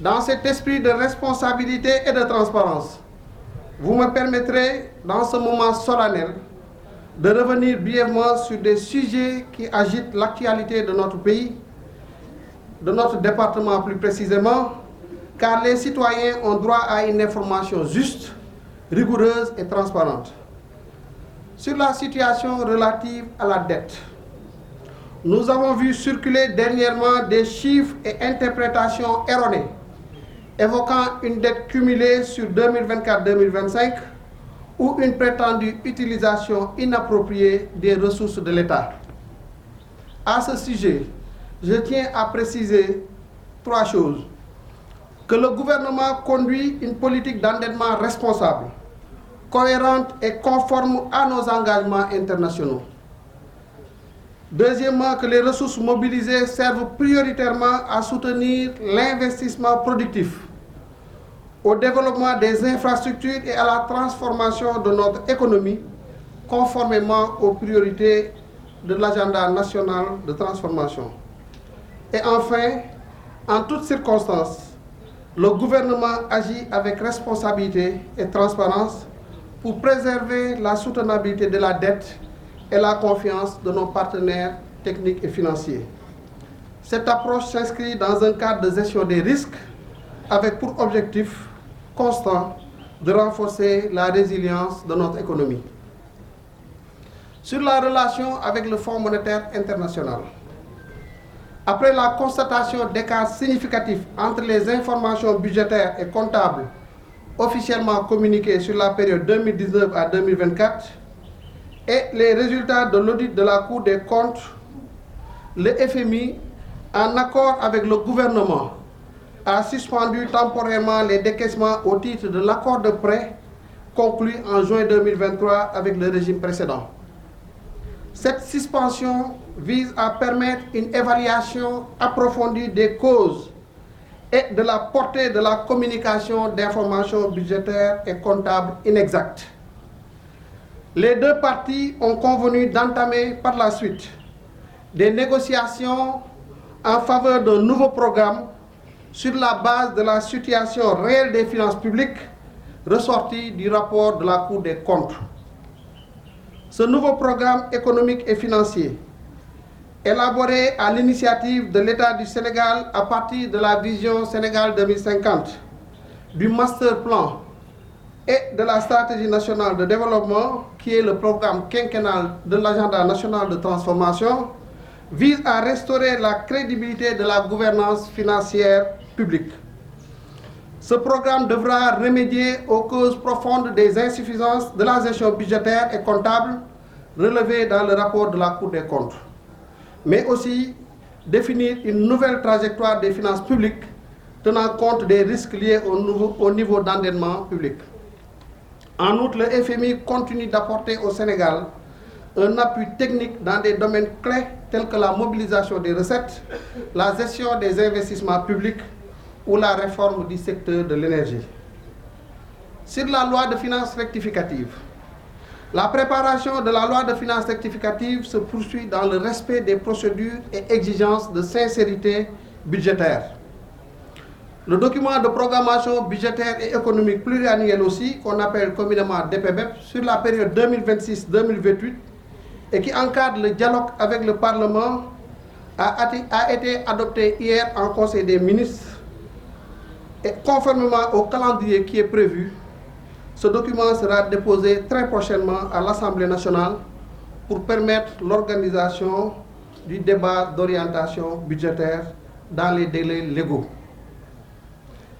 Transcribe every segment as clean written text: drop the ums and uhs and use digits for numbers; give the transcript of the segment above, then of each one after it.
Dans cet esprit de responsabilité et de transparence, vous me permettrez, dans ce moment solennel, de revenir brièvement sur des sujets qui agitent l'actualité de notre pays, de notre département plus précisément, car les citoyens ont droit à une information juste, rigoureuse et transparente. Sur la situation relative à la dette, nous avons vu circuler dernièrement des chiffres et interprétations erronées, évoquant une dette cumulée sur 2024-2025 ou une prétendue utilisation inappropriée des ressources de l'État. À ce sujet, je tiens à préciser 3 choses. Que le gouvernement conduit une politique d'endettement responsable, cohérente et conforme à nos engagements internationaux. Deuxièmement, que les ressources mobilisées servent prioritairement à soutenir l'investissement productif, au développement des infrastructures et à la transformation de notre économie, conformément aux priorités de l'agenda national de transformation. Et enfin, en toutes circonstances, le gouvernement agit avec responsabilité et transparence pour préserver la soutenabilité de la dette et la confiance de nos partenaires techniques et financiers. Cette approche s'inscrit dans un cadre de gestion des risques avec pour objectif constant de renforcer la résilience de notre économie. Sur la relation avec le Fonds monétaire international, après la constatation d'écarts significatifs entre les informations budgétaires et comptables officiellement communiquées sur la période 2019 à 2024 et les résultats de l'audit de la Cour des comptes, le FMI, en accord avec le gouvernement, a suspendu temporairement les décaissements au titre de l'accord de prêt conclu en juin 2023 avec le régime précédent. Cette suspension vise à permettre une évaluation approfondie des causes et de la portée de la communication d'informations budgétaires et comptables inexactes. Les deux parties ont convenu d'entamer par la suite des négociations en faveur d'un nouveau programme sur la base de la situation réelle des finances publiques ressortie du rapport de la Cour des comptes. Ce nouveau programme économique et financier, élaboré à l'initiative de l'État du Sénégal à partir de la vision Sénégal 2050, du Master Plan et de la Stratégie nationale de développement, qui est le programme quinquennal de l'agenda national de transformation, vise à restaurer la crédibilité de la gouvernance financière publique. Ce programme devra remédier aux causes profondes des insuffisances de la gestion budgétaire et comptable relevées dans le rapport de la Cour des comptes, mais aussi définir une nouvelle trajectoire des finances publiques tenant compte des risques liés au niveau d'endettement public. En outre, le FMI continue d'apporter au Sénégal un appui technique dans des domaines clés tels que la mobilisation des recettes, la gestion des investissements publics ou la réforme du secteur de l'énergie. Sur la loi de finances rectificative, la préparation de la loi de finances rectificative se poursuit dans le respect des procédures et exigences de sincérité budgétaire. Le document de programmation budgétaire et économique pluriannuel aussi, qu'on appelle communément DPBEP, sur la période 2026-2028 et qui encadre le dialogue avec le Parlement, a été adopté hier en Conseil des ministres. Et conformément au calendrier qui est prévu, ce document sera déposé très prochainement à l'Assemblée nationale pour permettre l'organisation du débat d'orientation budgétaire dans les délais légaux.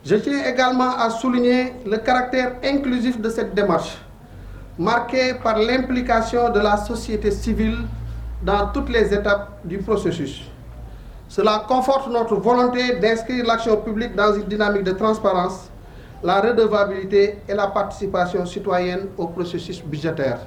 Je tiens également à souligner le caractère inclusif de cette démarche, marquée par l'implication de la société civile dans toutes les étapes du processus. Cela conforte notre volonté d'inscrire l'action publique dans une dynamique de transparence, la redevabilité et la participation citoyenne au processus budgétaire.